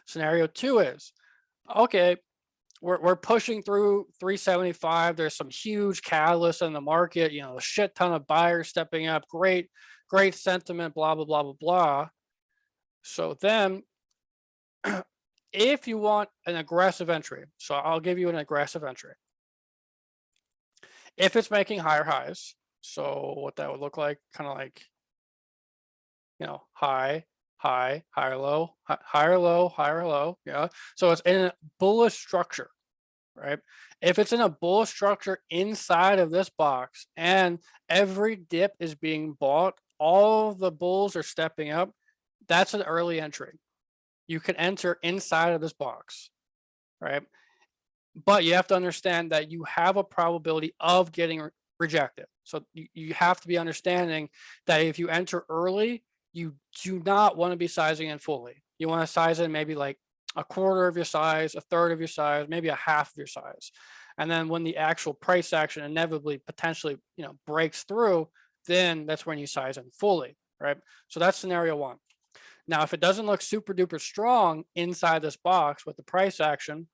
Scenario two is, okay, we're pushing through 375. There's some huge catalysts in the market, a shit ton of buyers stepping up, great sentiment, blah, blah, blah, blah, blah. So then if you want an aggressive entry, so I'll give you an aggressive entry. If it's making higher highs, so what that would look like, kind of like, high, higher low, higher low, higher low. Yeah. So it's in a bullish structure, right? If it's in a bullish structure inside of this box and every dip is being bought, all the bulls are stepping up, that's an early entry. You can enter inside of this box, right? But you have to understand that you have a probability of getting rejected. So you have to be understanding that if you enter early, you do not want to be sizing in fully. You want to size in maybe like a quarter of your size, a third of your size, maybe a half of your size. And then when the actual price action inevitably potentially, breaks through, then that's when you size in fully, right? So that's scenario one. Now, if it doesn't look super duper strong inside this box with the price action,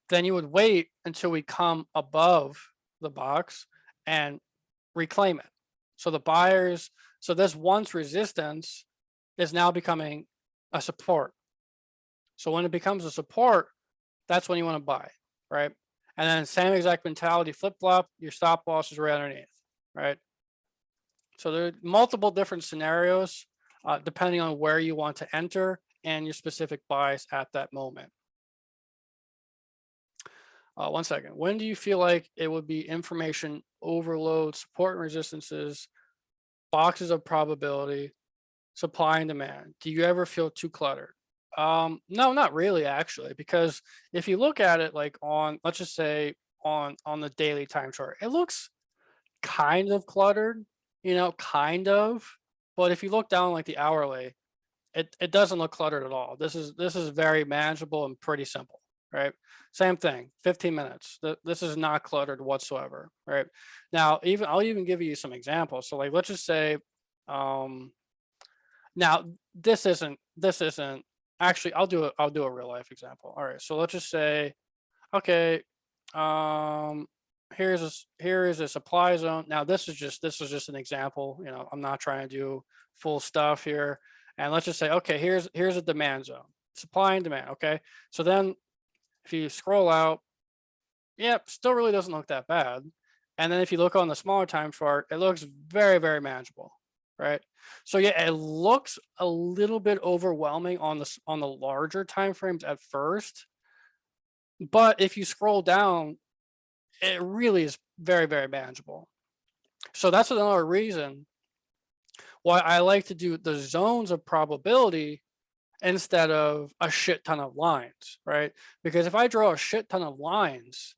then you would wait until we come above the box and reclaim it. So the buyers, so this once resistance is now becoming a support. So when it becomes a support, that's when you want to buy, right? And then same exact mentality, flip-flop, your stop loss is right underneath, right? So there are multiple different scenarios depending on where you want to enter and your specific buys at that moment. 1 second. When do you feel like it would be information overload, support and resistances, boxes of probability, supply and demand? Do you ever feel too cluttered? No, not really, actually, because if you look at it like on, let's just say on the daily time chart, it looks kind of cluttered, kind of. But if you look down like the hourly, it doesn't look cluttered at all. This is very manageable and pretty simple, right? Same thing, 15 minutes. This is not cluttered whatsoever, right? Now, I'll even give you some examples. So like, let's just say, now this isn't actually, I'll do a real life example. All right. So let's just say, okay, here is a supply zone. Now this is just an example. I'm not trying to do full stuff here. And let's just say, okay, here's a demand zone, supply and demand. Okay. So then if you scroll out, yep, still really doesn't look that bad. And then if you look on the smaller time chart, it looks very, very manageable, right? So yeah, it looks a little bit overwhelming on the larger time frames at first, but if you scroll down, it really is very, very manageable. So that's another reason why I like to do the zones of probability instead of a shit ton of lines, right? Because if I draw a shit ton of lines,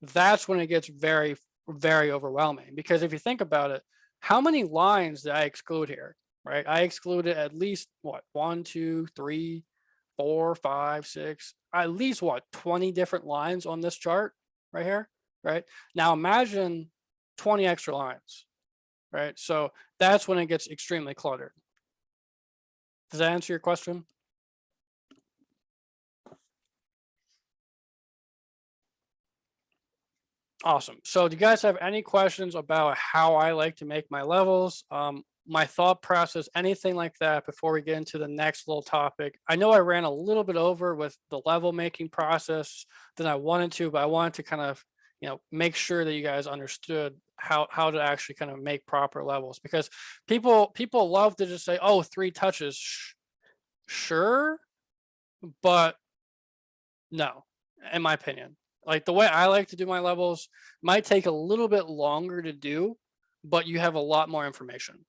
that's when it gets very, very overwhelming. Because if you think about it, how many lines did I exclude here, right? I excluded at least what, 1, 2, 3, 4, 5, 6, at least what, 20 different lines on this chart right here, right? Now imagine 20 extra lines, right? So that's when it gets extremely cluttered. Does that answer your question? Awesome. So do you guys have any questions about how I like to make my levels? My thought process, anything like that before we get into the next little topic? I know I ran a little bit over with the level making process than I wanted to, but I wanted to kind of, make sure that you guys understood how to actually kind of make proper levels, because people love to just say, oh, 3 touches. Sure, but no, in my opinion. Like the way I like to do my levels might take a little bit longer to do, but you have a lot more information.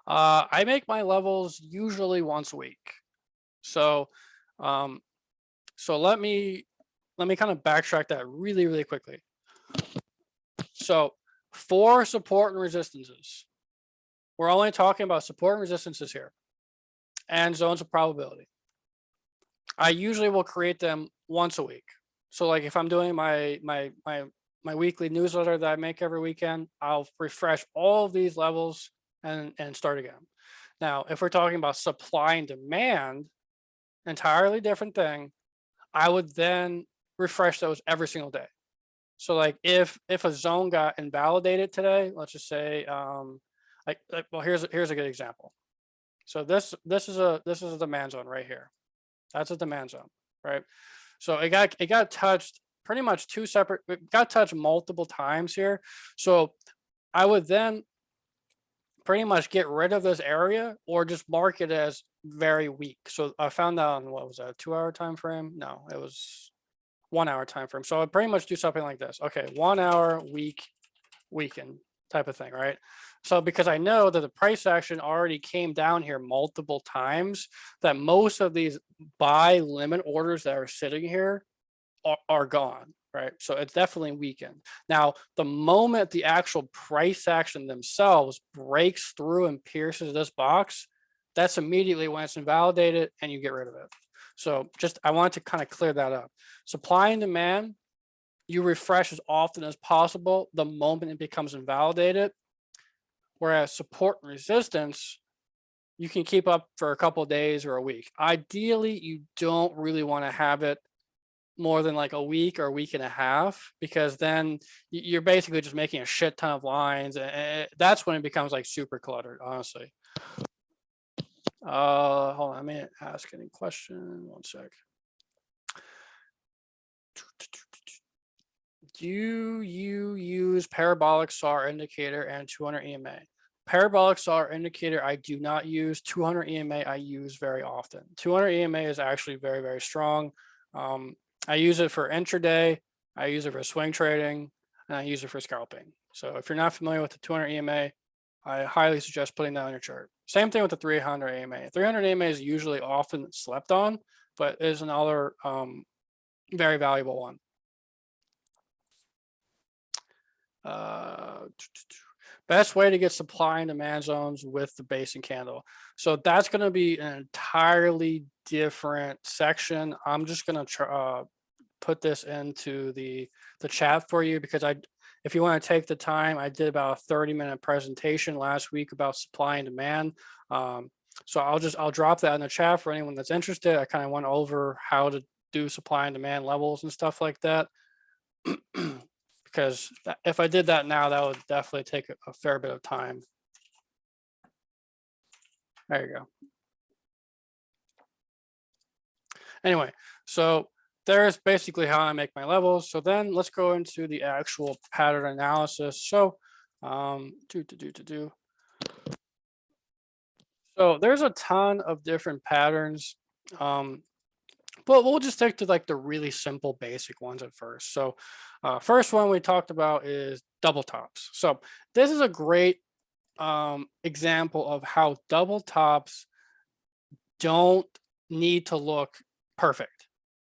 I make my levels usually once a week. So, um, so let me kind of backtrack that really quickly. So for support and resistances, we're only talking about support and resistances here and zones of probability. I usually will create them once a week. So like if I'm doing my weekly newsletter that I make every weekend, I'll refresh all of these levels and start again. Now, if we're talking about supply and demand, entirely different thing. I would then refresh those every single day. So like if a zone got invalidated today, let's just say well here's a good example. So this is a demand zone right here. That's a demand zone, right? So it got touched pretty much it got touched multiple times here. So I would then pretty much get rid of this area or just mark it as very weak. So I found out on what was that, 2-hour time frame? No, it was 1-hour time frame. So I pretty much do something like this. Okay, 1 hour, week, weekend type of thing, right? So because I know that the price action already came down here multiple times, that most of these buy limit orders that are sitting here are gone, right? So it's definitely weakened. Now, the moment the actual price action themselves breaks through and pierces this box, that's immediately when it's invalidated and you get rid of it. So just, I want to kind of clear that up. Supply and demand, you refresh as often as possible the moment it becomes invalidated. Whereas support and resistance, you can keep up for a couple of days or a week. Ideally, you don't really want to have it more than like a week or a week and a half, because then you're basically just making a shit ton of lines, and that's when it becomes like super cluttered, honestly. Hold on, I may ask any question. One sec. Do you use parabolic SAR indicator and 200 EMA? Parabolic SAR indicator I do not use. 200 EMA I use very often. 200 EMA is actually very strong. I use it for intraday, I use it for swing trading, and I use it for scalping. So if you're not familiar with the 200 EMA, I highly suggest putting that on your chart. Same thing with the 300 EMA. 300 EMA is usually often slept on, but is another very valuable one. Best way to get supply and demand zones with the basing candle. So that's going to be an entirely different section. I'm just going to put this into the chat for you, because if you want to take the time, I did about a 30-minute presentation last week about supply and demand. So I'll drop that in the chat for anyone that's interested. I kind of went over how to do supply and demand levels and stuff like that. Because if I did that now, that would definitely take a fair bit of time. There you go. Anyway, so there's basically how I make my levels. So then let's go into the actual pattern analysis. So so there's a ton of different patterns. But we'll just stick to like the really simple basic ones at first. So first one we talked about is double tops. So this is a great example of how double tops don't need to look perfect,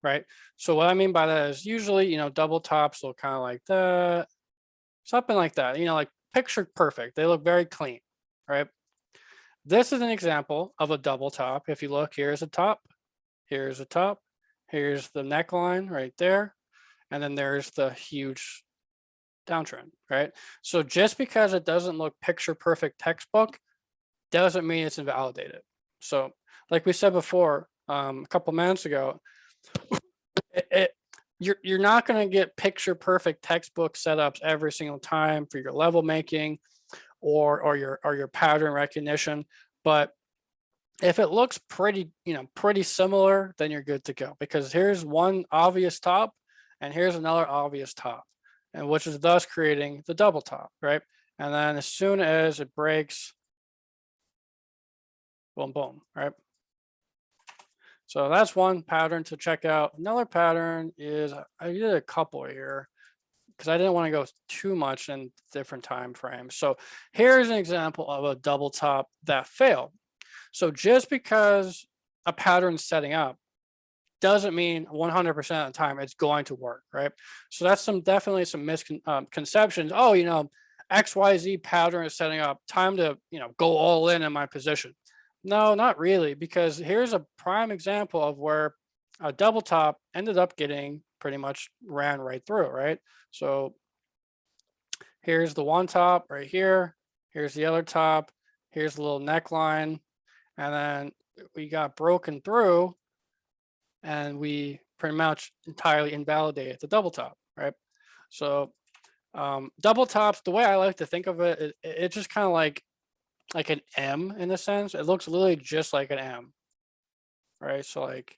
right? So what I mean by that is usually, double tops look kind of like that, something like that, like picture perfect. They look very clean, right? This is an example of a double top. If you look, here's a top, here's a top, here's the neckline right there, and then there's the huge downtrend, right? So just because it doesn't look picture perfect textbook doesn't mean it's invalidated. So like we said before, a couple minutes ago, you're not going to get picture perfect textbook setups every single time for your level making or your pattern recognition, but if it looks pretty similar, then you're good to go, because here's one obvious top and here's another obvious top, and which is thus creating the double top, right? And then as soon as it breaks, boom, boom, right? So that's one pattern to check out. Another pattern is, I did a couple here. because I didn't want to go too much in different time frames. So here's an example of a double top that failed. So just because a pattern's setting up doesn't mean 100% of the time it's going to work, right? So that's definitely some misconceptions. Oh, XYZ pattern is setting up, time to, go all in my position. No, not really, because here's a prime example of where a double top ended up getting pretty much ran right through, right? So here's the one top right here. Here's the other top. Here's the little neckline. And then we got broken through and we pretty much entirely invalidated the double top, right? So double tops, the way I like to think of it, it's just kind of like an M in a sense. It looks literally just like an M, right? So like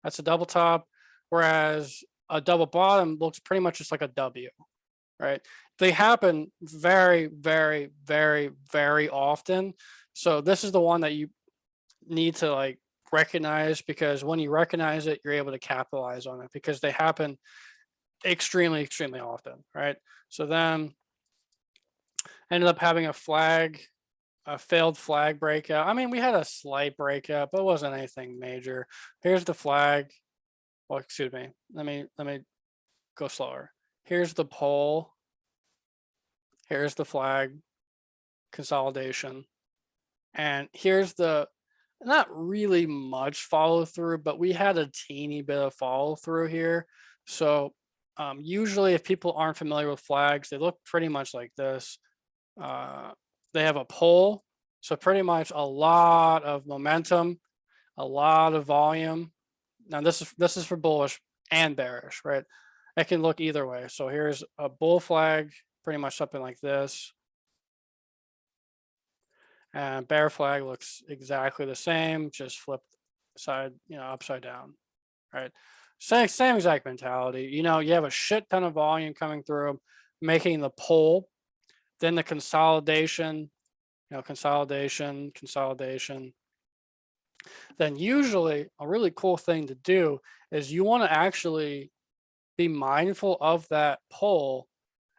that's a double top, whereas a double bottom looks pretty much just like a W, right? They happen very, very, very, very often. So this is the one that you need to like recognize, because when you recognize it, you're able to capitalize on it, because they happen extremely, extremely often, right? So then ended up having a failed flag breakout. I mean, we had a slight breakout, but it wasn't anything major. Here's the flag. Well, excuse me. Let me go slower. Here's the pole. Here's the flag consolidation. And here's the, not really much follow through, but we had a teeny bit of follow through here. So usually if people aren't familiar with flags, they look pretty much like this. They have a pole. So pretty much a lot of momentum, a lot of volume. Now this is for bullish and bearish, right? It can look either way. So here's a bull flag, pretty much something like this. And bear flag looks exactly the same, just flipped upside down, right? Same exact mentality. You have a shit ton of volume coming through, making the pull, then the consolidation, consolidation. Then usually a really cool thing to do is you want to actually be mindful of that pull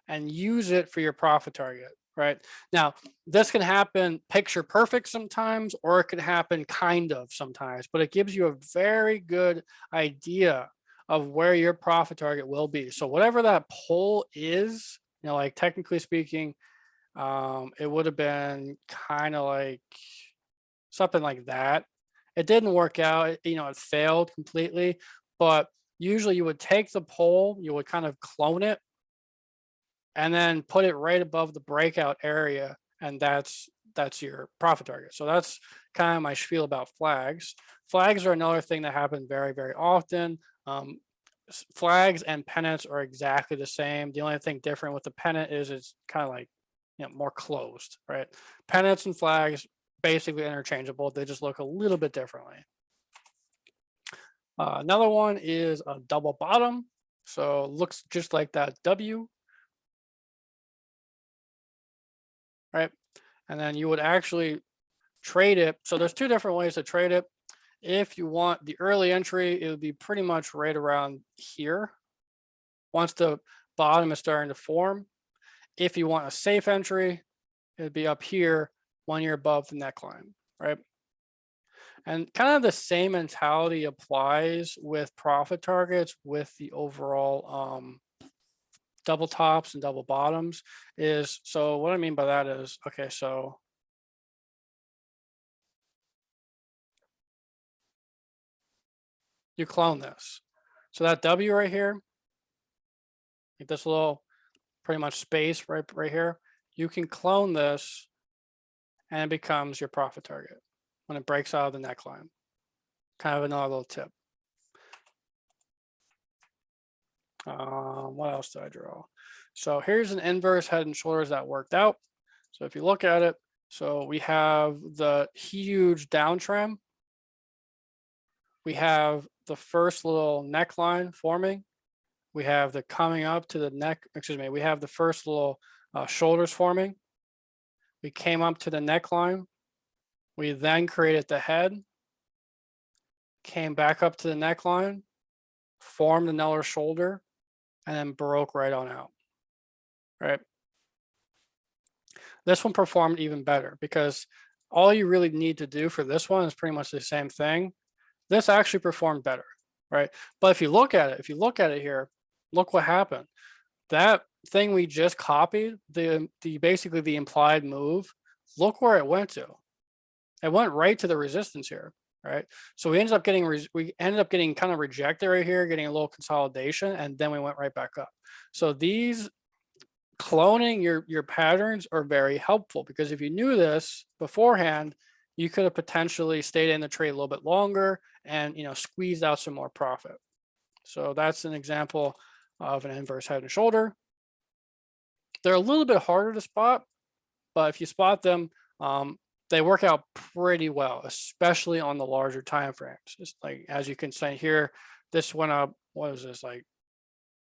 and use it for your profit target, right? Now, this can happen picture perfect sometimes, or it can happen kind of sometimes, but it gives you a very good idea of where your profit target will be. So whatever that pull is, like technically speaking, it would have been kind of like something like that. It didn't work out, it failed completely, but usually you would take the poll, you would kind of clone it and then put it right above the breakout area. And that's your profit target. So that's kind of my spiel about flags. Flags are another thing that happen very, very often. Flags and pennants are exactly the same. The only thing different with the pennant is it's kind of like, more closed, right? Pennants and flags, basically interchangeable. They just look a little bit differently. Another one is a double bottom. So it looks just like that W, right? And then you would actually trade it. So there's two different ways to trade it. If you want the early entry, it would be pretty much right around here. Once the bottom is starting to form. If you want a safe entry, it would be up here when you're above the neckline, right? And kind of the same mentality applies with profit targets with the overall double tops and double bottoms. So what I mean by that is, okay, so you clone this. So that W right here, like this little pretty much space right here, you can clone this and it becomes your profit target when it breaks out of the neckline. Kind of another little tip. What else did I draw? So here's an inverse head and shoulders that worked out. So if you look at it, so we have the huge down trim. We have the first little neckline forming. We have the coming up to the neck, we have the first little shoulders forming. We came up to the neckline. We then created the head, came back up to the neckline, formed another shoulder, and then broke right on out, right? This one performed even better because all you really need to do for this one is pretty much the same thing. This actually performed better, right? But if you look at it here, look what happened. That thing we just copied, the basically the implied move, look where it went to. It went right to the resistance here, right? So we ended up getting kind of rejected right here, getting a little consolidation, and then we went right back up. So these cloning your patterns are very helpful, because if you knew this beforehand, you could have potentially stayed in the trade a little bit longer and squeezed out some more profit. So that's an example of an inverse head and shoulder. They're a little bit harder to spot, but if you spot them, they work out pretty well, especially on the larger time frames. It's like, as you can see here, this went up, what is this, like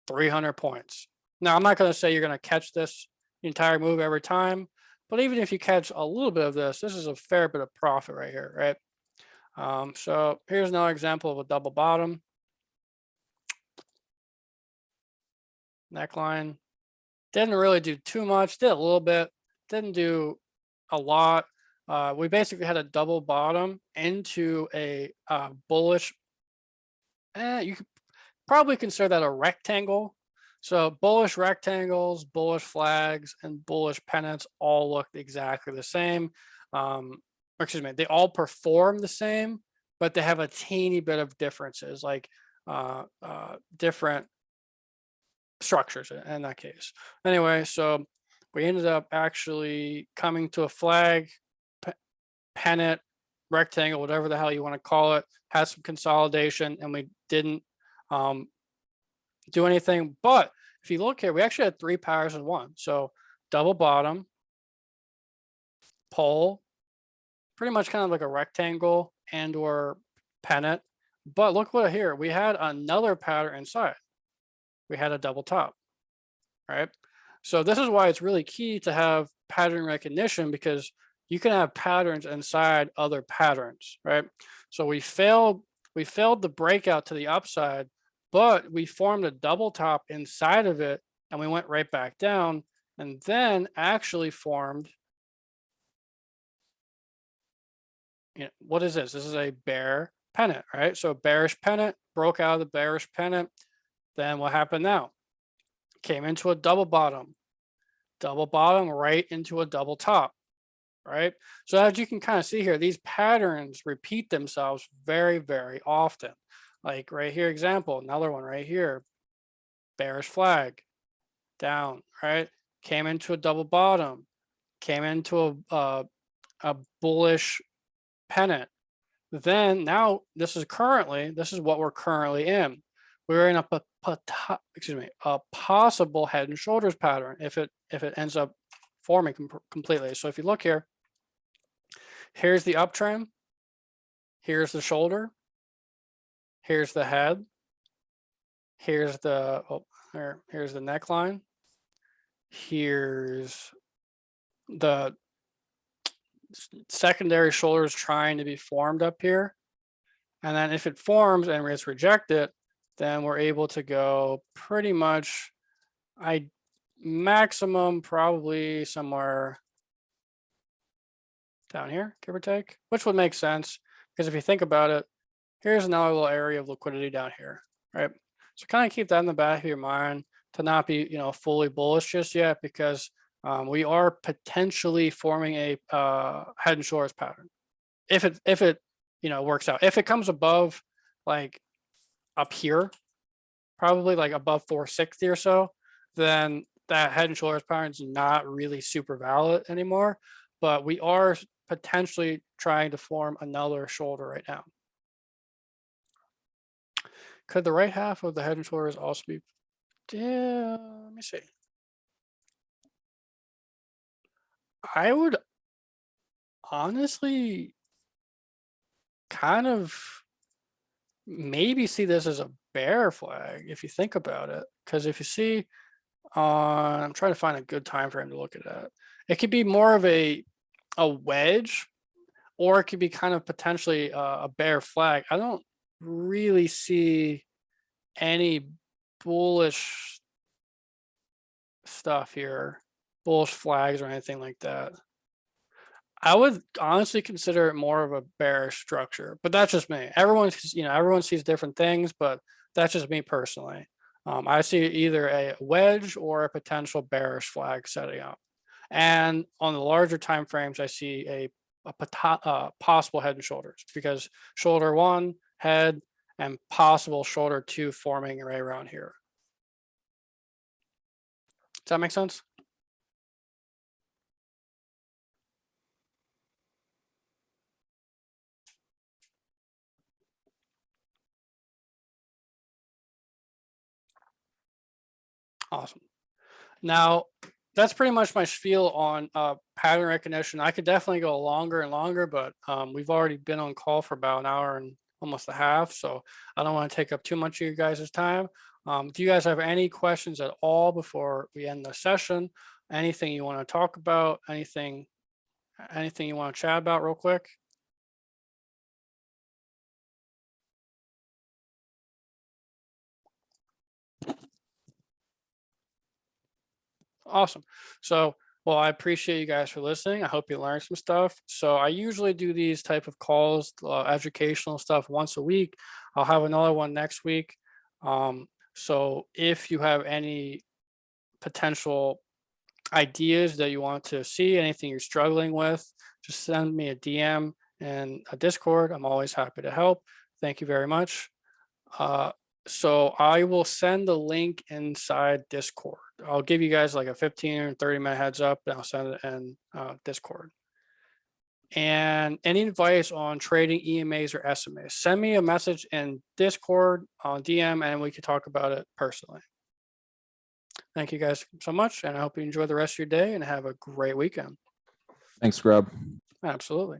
300 points. Now, I'm not going to say you're going to catch this entire move every time, but even if you catch a little bit of this is a fair bit of profit right here, right? So here's another example of a double bottom. Neckline. Didn't really do too much, did a little bit, didn't do a lot. We basically had a double bottom into a bullish, you could probably consider that a rectangle. So bullish rectangles, bullish flags, and bullish pennants all look exactly the same. Excuse me, they all perform the same, but they have a teeny bit of differences, like different structures in that case. Anyway, so we ended up actually coming to a flag, pennant, rectangle, whatever the hell you want to call it, had some consolidation, and we didn't do anything. But if you look here, we actually had 3 powers in one. So double bottom, pole, pretty much kind of like a rectangle and or pennant. But look what here, we had another pattern inside. We had a double top, right? So this is why it's really key to have pattern recognition, because you can have patterns inside other patterns, right? So we failed the breakout to the upside, but we formed a double top inside of it, and we went right back down, and then actually formed, what is this? This is a bear pennant, right? So bearish pennant, broke out of the bearish pennant. Then what happened now? Came into a double bottom right into a double top, right? So as you can kind of see here, these patterns repeat themselves very, very often. Like right here, example, another one right here, bearish flag, down, right? Came into a double bottom, came into a bullish pennant. Then now this is what we're currently in. We're in a possible head and shoulders pattern if it ends up forming completely. So if you look here, here's the uptrend, here's the shoulder, here's the head, here's the here's the neckline, here's the secondary shoulders trying to be formed up here. And then if it forms and it's rejected, then we're able to go pretty much, maximum probably somewhere down here, give or take, which would make sense, because if you think about it, here's another little area of liquidity down here, right? So kind of keep that in the back of your mind to not be, fully bullish just yet, because we are potentially forming a head and shoulders pattern. If it works out, if it comes above, like up here, probably like above 460 or so, then that head and shoulders pattern is not really super valid anymore. But we are potentially trying to form another shoulder right now. Could the right half of the head and shoulders also be? Yeah, let me see. I would honestly kind of maybe see this as a bear flag if you think about it, because if you see I'm trying to find a good time frame to look at that. It could be more of a wedge, or it could be kind of potentially a bear flag. I don't really see any bullish stuff here, bullish flags or anything like that. I would honestly consider it more of a bearish structure, but that's just me. Everyone sees different things, but that's just me personally. I see either a wedge or a potential bearish flag setting up. And on the larger time frames, I see a possible head and shoulders, because shoulder one, head, and possible shoulder two forming right around here. Does that make sense? Awesome. Now, that's pretty much my spiel on pattern recognition. I could definitely go longer and longer, but we've already been on call for about an hour and almost a half, so I don't want to take up too much of you guys' time. Do you guys have any questions at all before we end the session? Anything you want to talk about? Anything you want to chat about real quick? Awesome. So, well, I appreciate you guys for listening. I hope you learned some stuff. So I usually do these type of calls, educational stuff once a week. I'll have another one next week. So if you have any potential ideas that you want to see, anything you're struggling with, just send me a DM and a Discord. I'm always happy to help. Thank you very much. So I will send the link inside Discord. I'll give you guys like a 15 or 30-minute heads up, and I'll send it in Discord. And any advice on trading EMAs or SMAs, send me a message in Discord on DM, and we can talk about it personally. Thank you guys so much, and I hope you enjoy the rest of your day and have a great weekend. Thanks, Grub. Absolutely.